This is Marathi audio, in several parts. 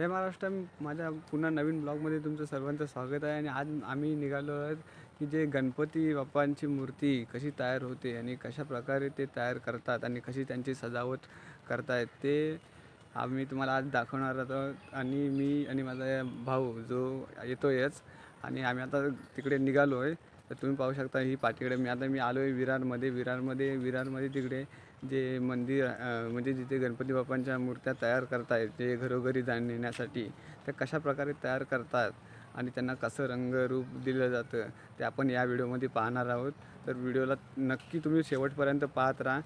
हे महाराष्ट्र माझ्या पुन्हा नवीन ब्लॉगमध्ये तुमचं सर्वांचं स्वागत आहे. आणि आज आम्ही निघालो आहोत की जे गणपती बाप्पांची मूर्ती कशी तयार होते आणि कशा प्रकारे ते तयार करतात आणि कशी त्यांची सजावट करतायत ते आम्ही तुम्हाला आज दाखवणार आहोत. आणि मी आणि माझा भाऊ जो येतोयच आणि आम्ही आता तिकडे निघालो आहे. तर तुम्ही पाहू शकता ही पाठीकडे मी आलो आहे विरारमध्ये तिकडे जे मंदिर म्हणजे जिथे गणपती बाप्पांच्या मूर्त्या तयार करतायत ते घरोघरी नेण्यासाठी ते कशा प्रकारे तयार करतात आणि त्यांना कसं रंगरूप दिलं जातं ते आपण या व्हिडिओमध्ये पाहणार आहोत. तर व्हिडिओला नक्की तुम्ही शेवटपर्यंत पाहत राहा.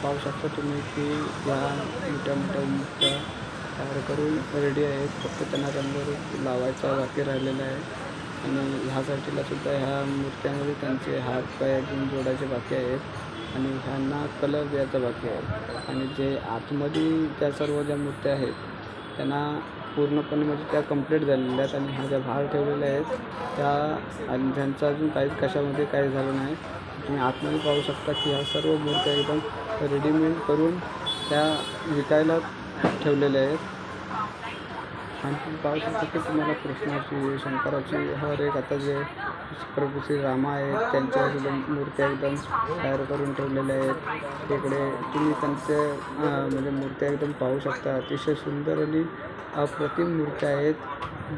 पाहू शकता तुम्ही की या मोठ्या मूर्त्या तयार करून रेडी आहेत. फक्त त्यांना रंगरूप लावायचा बाकी राहिलेला आहे. आणि ह्या साईडला सुद्धा ह्या मूर्त्यांमध्ये त्यांचे हात पाय अजून जोडायचे बाकी आहेत आणि ह्यांना कलर द्यायचा बाकी आहे. आणि जे आतमध्ये त्या सर्व ज्या मूर्त्या आहेत त्यांना पूर्णपणे म्हणजे त्या कंप्लीट झालेल्या आहेत. आणि ह्या ज्या बाहेर ठेवलेल्या आहेत त्या आणि त्यांचं अजून काहीच कशामध्ये काही झालं नाही. तुम्ही आतमध्ये पाहू शकता की ह्या सर्व मूर्त्या एकदम रेडीमेड करून त्या विकायला ठेवलेल्या आहेत. आणि तुम्ही पाहू शकता की तुम्हाला कृष्णाची शंकराची हर एक आता जे प्रभू श्री रामा आहेत त्यांच्या एकदम मूर्त्या एकदम तयार करून ठेवलेल्या आहेत. इकडे तुम्ही त्यांचे म्हणजे मूर्त्या एकदम पाहू शकता. अतिशय सुंदर आणि अप्रतिम मूर्त्या आहेत.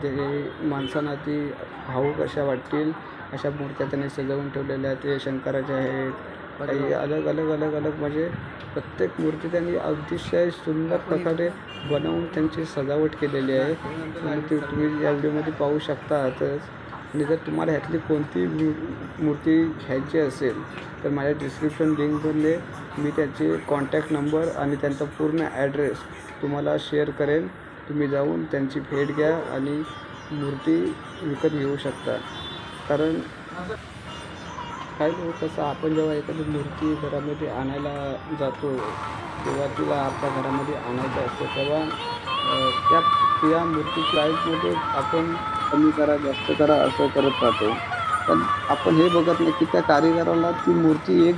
जे माणसांना ती भावूक अशा वाटतील अशा मूर्त्या त्यांनी सजवून ठेवलेल्या आहेत. ते शंकराच्या आहेत काही अलग म्हणजे प्रत्येक मूर्ती त्यांनी अतिशय सुंदर प्रकारे बनवून त्यांची सजावट केलेली आहे. आणि ते तुम्ही या व्हिडिओमध्ये पाहू शकतातच. आणि जर तुम्हाला ह्यातली कोणती मूर्ती घ्यायची असेल तर माझ्या डिस्क्रिप्शन लिंकमध्ये मी त्याचे कॉन्टॅक्ट नंबर आणि त्यांचा पूर्ण ॲड्रेस तुम्हाला शेअर करेन. तुम्ही जाऊन त्यांची भेट घ्या आणि मूर्ती विकत घेऊ शकता. कारण काय कसं आपण जेव्हा एखादी मूर्ती घरामध्ये आणायला जातो तेव्हा तिला आपल्या घरामध्ये आणायचं असतं तेव्हा त्या मूर्तीच्या प्राईसमध्ये आपण कमी करा जास्त करा असं करत राहतो. पण आपण हे बघत नाही की त्या कारिगराला एक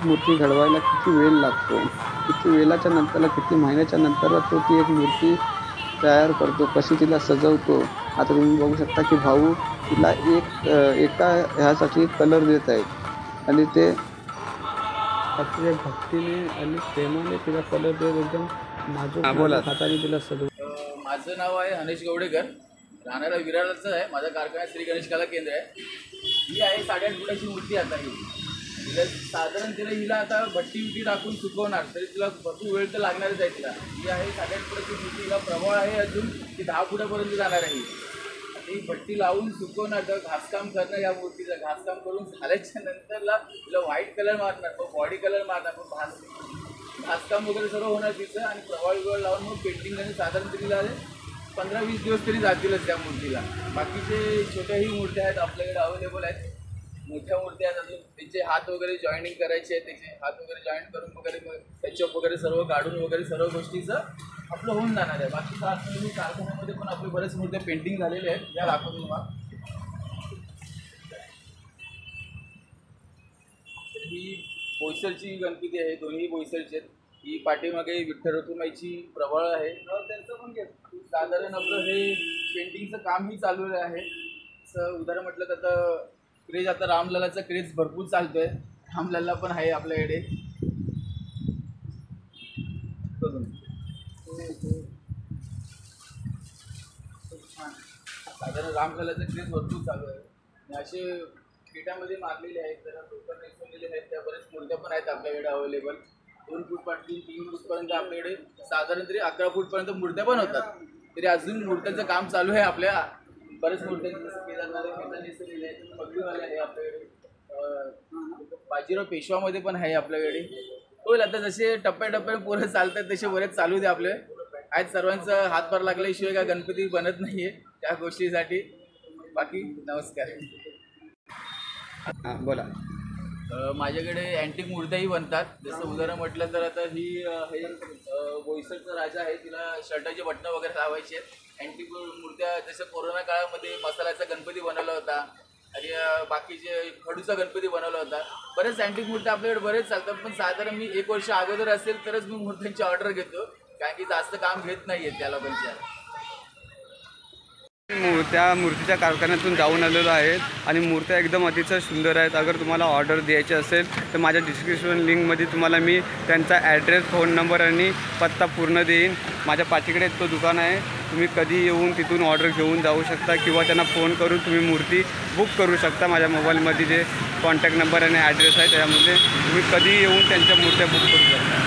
मूर्ती घडवायला किती वेळ लागतो, किती वेळाच्या नंतरला किती महिन्याच्या नंतर तो ती एक मूर्ती तयार करतो, कशी तिला सजवतो. आता तुम्ही बघू शकता की भाऊ तिला एका ह्यासाठी कलर देत आहेत आणि ते अतिशय भक्तीने आणि प्रेमाने तिला कलर देत एकदम नाजूक हाताने तिला सजवतो. माझं नाव आहे हनेश गवडेकर, राहणारा विरारचं आहे. माझा कारखाना श्री गणेश कला केंद्र आहे. ही आहे 8.5 फुटाची मूर्ती. आता ही तिला साधारण हिला आता भट्टी टाकून सुकवणार तरी तिला भरपूर वेळ तर लागणारच आहे. तिला ही आहे 8.5 फुटाची मूर्ती. तिला प्रभाळ आहे अजून ती 10 फुटापर्यंत जाणार आहे. ही भट्टी लावून सुकवणार तर घासकाम करणं या मूर्तीचं. घासकाम करून झाल्याच्या नंतरला तिला व्हाईट कलर मारणार, मग बॉडी कलर मारणार, मग घासकाम वगैरे सर्व होणार तिचं. आणि प्रभाळ लावून मग पेंटिंग आणि साधारण तिला 15-20 दिवस तरी जातीलच त्या मूर्तीला. बाकीचे छोट्याही मूर्त्या आहेत आपल्याकडे अवेलेबल आहेत. मोठ्या मूर्त्या आहेत अजून त्यांचे हात वगैरे जॉईनिंग करायचे आहेत. त्याचे हात वगैरे जॉईन करून वगैरे टचअप वगैरे सर्व काढून वगैरे सर्व गोष्टीचं आपलं होऊन जाणार आहे. बाकीचं असं कारखान्यामध्ये पण आपले बरेच मूर्त्या पेंटिंग झालेले आहेत. या दाखवतो तुम्हाला. ही बोईसरची गणपती आहे, दोन्ही बोईसरची आहेत. ही पाठीमागे विठ्ठल रखुमाईची प्रभाळ आहे. त्यांचं पण साधारण आपलं हे पेंटिंगचं कामही चालू आहे. असं उदाहरण म्हटलं तर आता क्रेज, आता रामललाचा क्रेज भरपूर चालतोय. रामलला पण आहे आपल्याकडे. साधारण रामललाचा क्रेज भरपूर चालू आहे. आणि असे पेटामध्ये मारलेले आहेत, जरा लोक नेसवलेले आहेत. त्या बरेच मूर्त्या पण आहेत आपल्याकडे अवेलेबल. 2 फूटपासून 3 फूटपर्यंत आपल्याकडे साधारण तरी 11 फूटपर्यंत मूर्त्या पण होतात. तरी अजून मूर्त्यांचं काम चालू आहे आपल्या. बरेच मूर्त्या जसं केदारनाथ नेसवलेले आहेत. पगडीवाले आहे आपल्याकडे. बाजीराव पेशवामध्ये पण आहे आपल्याकडे. होईल आता जसे टप्प्याटप्प्याने पोरं चालतात तसे बरेच चालू दे आपले. आज सर्वांचं हातभार लागल्याशिवाय का गणपती बनत नाही आहे त्या गोष्टीसाठी. बाकी नमस्कार. बोला. माझ्याकडे अँटिक मूर्त्याही बनतात. जसं उदाहरण म्हटलं तर आता ही हे बोईसरचा राजा आहे, तिला शर्टाचे बटणं वगैरे लावायचे आहेत. अँटिक मूर्त्या जसं कोरोना काळामध्ये मसाल्याचा गणपती बनवला होता आणि बाकीचे खडूचा गणपती बनवला होता. बरेच अँटिक मूर्त्या आपल्याकडे बरेच चालतात. पण साधारण मी 1 वर्ष अगोदर असेल तरच मी मूर्त्यांची ऑर्डर घेतो. कारण की जास्त काम घेत नाहीये त्या लोकांच्या. त्या मूर्तीच्या कारखान्यातून जाऊन आलेलो आहेत आणि मूर्त्या एकदम अतिशय सुंदर आहेत. अगर तुम्हाला ऑर्डर द्यायची असेल तर माझ्या डिस्क्रिप्शन लिंकमध्ये तुम्हाला मी त्यांचा ॲड्रेस, फोन नंबर आणि पत्ता पूर्ण देईन. माझ्या पाठीकडे तो दुकान आहे. तुम्ही कधी येऊन तिथून ऑर्डर घेऊन जाऊ शकता किंवा त्यांना फोन करून तुम्ही मूर्ती बुक करू शकता. माझ्या मोबाईलमध्ये जे कॉन्टॅक्ट नंबर आणि ॲड्रेस आहे त्यामध्ये तुम्ही कधी येऊन त्यांच्या मूर्त्या बुक करू शकता.